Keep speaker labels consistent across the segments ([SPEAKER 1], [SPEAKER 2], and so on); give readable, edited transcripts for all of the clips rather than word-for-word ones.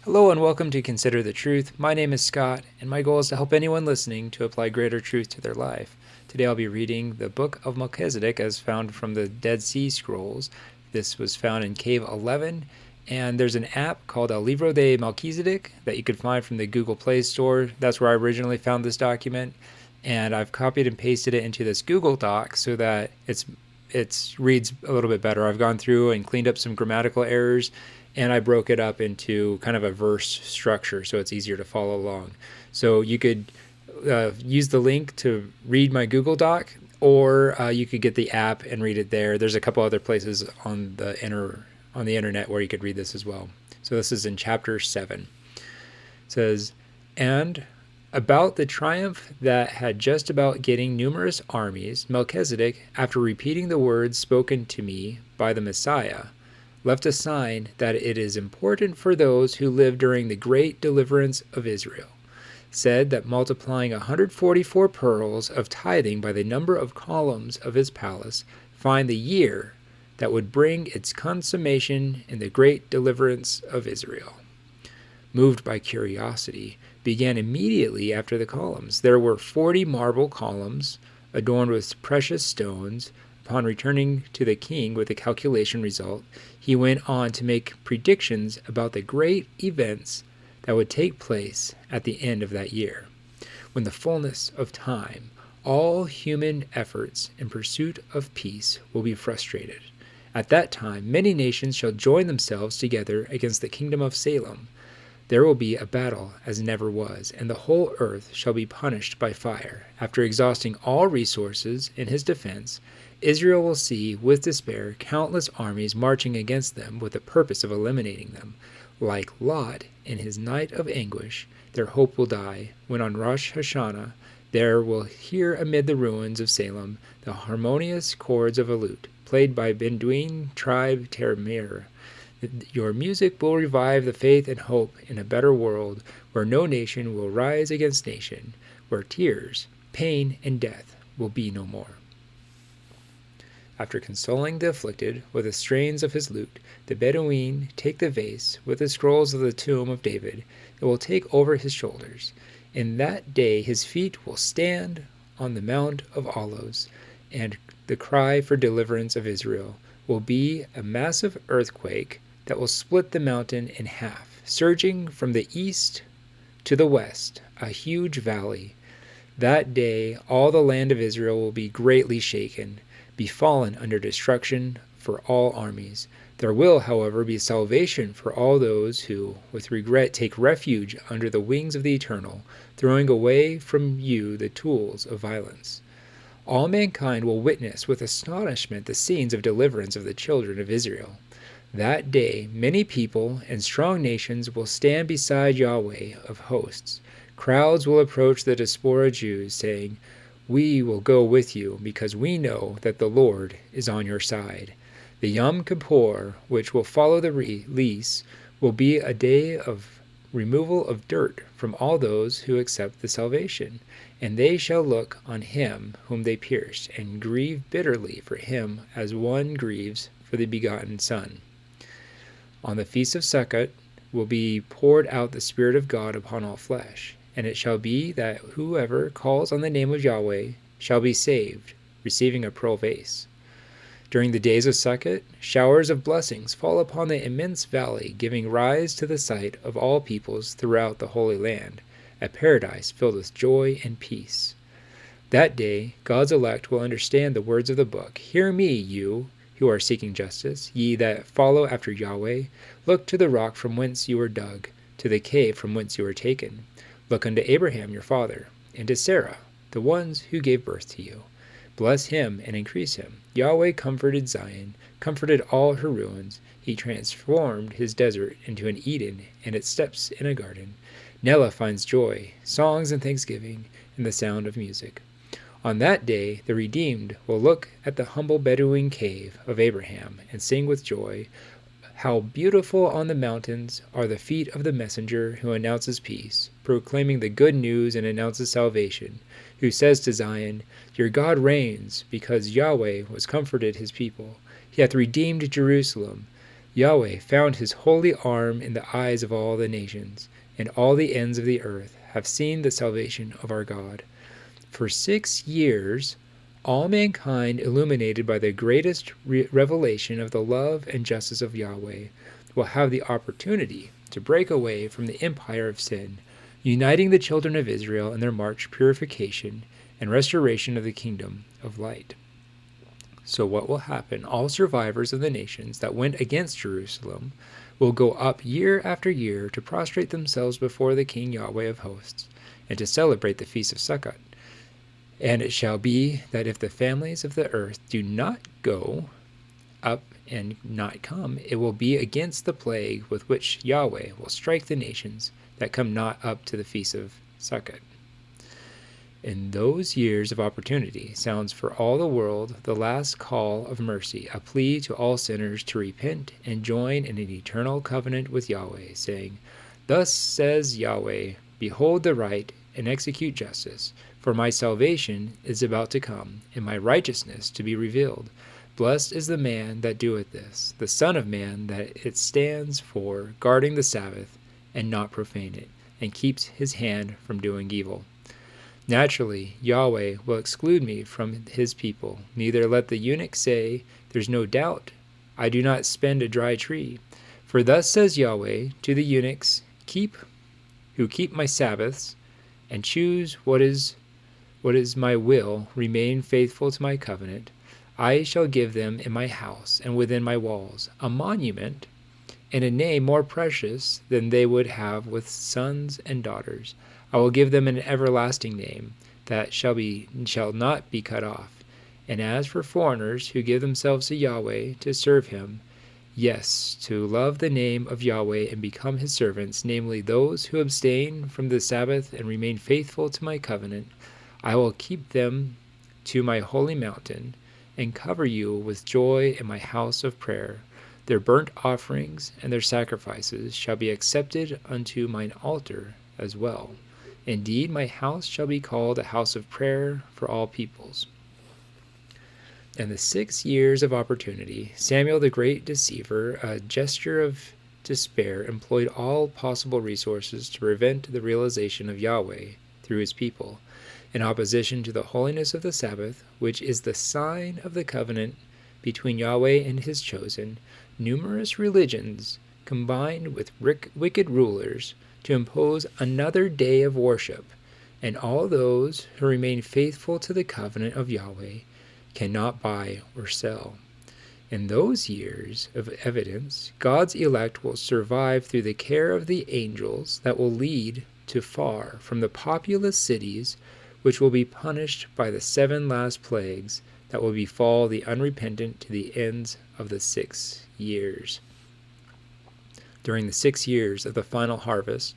[SPEAKER 1] Hello and welcome to Consider the Truth. My name is Scott, and my goal is to help anyone listening to apply greater truth to their life. Today I'll be reading the Book of Melchizedek as found from the Dead Sea Scrolls. This was found in Cave 11, and there's an app called El Libro de Melchizedek that you could find from the Google Play Store. That's where I originally found this document, and I've copied and pasted it into this Google Doc so that it reads a little bit better. I've gone through and cleaned up some grammatical errors, and I broke it up into kind of a verse structure so it's easier to follow along. So you could use the link to read my Google Doc, or you could get the app and read it there. There's a couple other places on the internet where you could read this as well. So this is in chapter 7. It says, "And about the triumph that had just about getting numerous armies, Melchizedek, after repeating the words spoken to me by the Messiah, left a sign that it is important for those who live during the great deliverance of Israel, said that multiplying 144 pearls of tithing by the number of columns of his palace, find the year that would bring its consummation in the great deliverance of Israel. Moved by curiosity, began immediately after the columns. There were 40 marble columns adorned with precious stones. Upon returning to the king with the calculation result, he went on to make predictions about the great events that would take place at the end of that year. When the fullness of time, all human efforts in pursuit of peace will be frustrated. At that time, many nations shall join themselves together against the kingdom of Salem. There will be a battle as never was, and the whole earth shall be punished by fire. After exhausting all resources in his defense, Israel will see with despair countless armies marching against them with the purpose of eliminating them. Like Lot in his night of anguish, their hope will die, when on Rosh Hashanah there will hear amid the ruins of Salem the harmonious chords of a lute, played by Bedouin tribe Termir. Your music will revive the faith and hope in a better world, where no nation will rise against nation, where tears, pain, and death will be no more." After consoling the afflicted with the strains of his lute, the Bedouin take the vase with the scrolls of the tomb of David. It will take over his shoulders. In that day his feet will stand on the Mount of Olives, and the cry for deliverance of Israel will be a massive earthquake that will split the mountain in half, surging from the east to the west, a huge valley. That day all the land of Israel will be greatly shaken, be fallen under destruction for all armies. There will, however, be salvation for all those who, with regret, take refuge under the wings of the Eternal, throwing away from you the tools of violence. All mankind will witness with astonishment the scenes of deliverance of the children of Israel. That day many people and strong nations will stand beside Yahweh of hosts. Crowds will approach the diaspora Jews, saying, "We will go with you, because we know that the Lord is on your side." The Yom Kippur, which will follow the release, will be a day of removal of dirt from all those who accept the salvation, and they shall look on him whom they pierced, and grieve bitterly for him as one grieves for the begotten Son. On the feast of Sukkot will be poured out the Spirit of God upon all flesh, and it shall be that whoever calls on the name of Yahweh shall be saved, receiving a pearl vase. During the days of Sukkot, showers of blessings fall upon the immense valley, giving rise to the sight of all peoples throughout the Holy Land, a paradise filled with joy and peace. That day God's elect will understand the words of the book. "Hear me, you who are seeking justice, ye that follow after Yahweh. Look to the rock from whence you were dug, to the cave from whence you were taken. Look unto Abraham your father, and to Sarah, the ones who gave birth to you. Bless him and increase him. Yahweh comforted Zion, comforted all her ruins. He transformed his desert into an Eden, and its steppes in a garden. Nella finds joy, songs and thanksgiving, and the sound of music. On that day the redeemed will look at the humble Bedouin cave of Abraham and sing with joy, how beautiful on the mountains are the feet of the messenger who announces peace, proclaiming the good news and announces salvation, who says to Zion, Your God reigns, because Yahweh has comforted his people. He hath redeemed Jerusalem. Yahweh found his holy arm in the eyes of all the nations, and all the ends of the earth have seen the salvation of our God. For 6 years, all mankind, illuminated by the greatest revelation of the love and justice of Yahweh, will have the opportunity to break away from the empire of sin, uniting the children of Israel in their march purification and restoration of the kingdom of light. So what will happen? All survivors of the nations that went against Jerusalem will go up year after year to prostrate themselves before the King Yahweh of hosts, and to celebrate the feast of Sukkot. And it shall be that if the families of the earth do not go up and not come, it will be against the plague with which Yahweh will strike the nations that come not up to the feast of Sukkot. In those years of opportunity sounds for all the world the last call of mercy, a plea to all sinners to repent and join in an eternal covenant with Yahweh, saying, Thus says Yahweh, behold the right, and execute justice, for my salvation is about to come, and my righteousness to be revealed. Blessed is the man that doeth this, the Son of Man that it stands for, guarding the Sabbath, and not profane it, and keeps his hand from doing evil. Naturally, Yahweh will exclude me from his people. Neither let the eunuch say, There's no doubt, I do not spend a dry tree. For thus says Yahweh to the eunuchs, who keep my Sabbaths, and choose what is my will, remain faithful to my covenant, I shall give them in my house and within my walls a monument and a name more precious than they would have with sons and daughters. I will give them an everlasting name that shall not be cut off. And as for foreigners who give themselves to Yahweh to serve him, yes, to love the name of Yahweh and become his servants, namely those who abstain from the Sabbath and remain faithful to my covenant, I will keep them to my holy mountain and cover you with joy in my house of prayer. Their burnt offerings and their sacrifices shall be accepted unto mine altar as well. Indeed, my house shall be called a house of prayer for all peoples. In the 6 years of opportunity, Samuel the great deceiver, a gesture of despair, employed all possible resources to prevent the realization of Yahweh through his people, in opposition to the holiness of the Sabbath, which is the sign of the covenant between Yahweh and his chosen. Numerous religions combined with wicked rulers to impose another day of worship, and all those who remain faithful to the covenant of Yahweh cannot buy or sell. In those years of evidence, God's elect will survive through the care of the angels that will lead to far from the populous cities, which will be punished by the 7 last plagues that will befall the unrepentant to the ends of the 6 years. During the 6 years of the final harvest,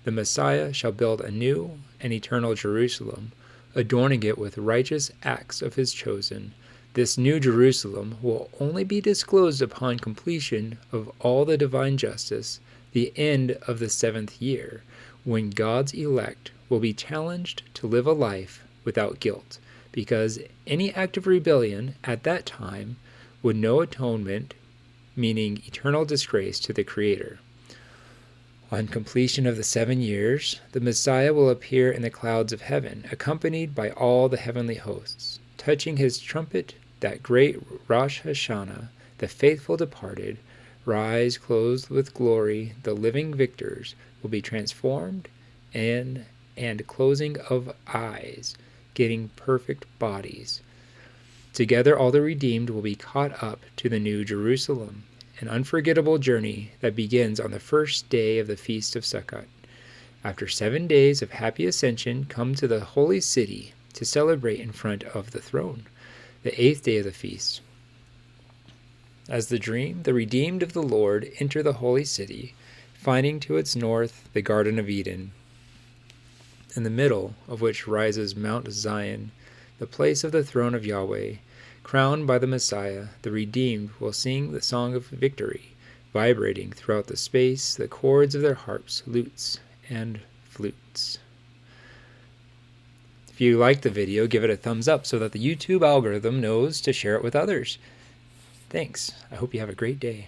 [SPEAKER 1] the Messiah shall build a new and eternal Jerusalem, adorning it with righteous acts of his chosen. This new Jerusalem will only be disclosed upon completion of all the divine justice, the end of the 7th year, when God's elect will be challenged to live a life without guilt, because any act of rebellion at that time would know atonement, meaning eternal disgrace to the Creator. On completion of the 7 years, the Messiah will appear in the clouds of heaven, accompanied by all the heavenly hosts. Touching his trumpet, that great Rosh Hashanah, the faithful departed, rise clothed with glory, the living victors will be transformed, and closing of eyes, getting perfect bodies. Together all the redeemed will be caught up to the new Jerusalem, an unforgettable journey that begins on the first day of the Feast of Sukkot. After 7 days of happy ascension, come to the holy city to celebrate in front of the throne, the 8th day of the feast. As the dream, the redeemed of the Lord enter the holy city, finding to its north the Garden of Eden, in the middle of which rises Mount Zion, the place of the throne of Yahweh. Crowned by the Messiah, the redeemed will sing the song of victory, vibrating throughout the space the chords of their harps, lutes, and flutes. If you liked the video, give it a thumbs up so that the YouTube algorithm knows to share it with others. Thanks. I hope you have a great day.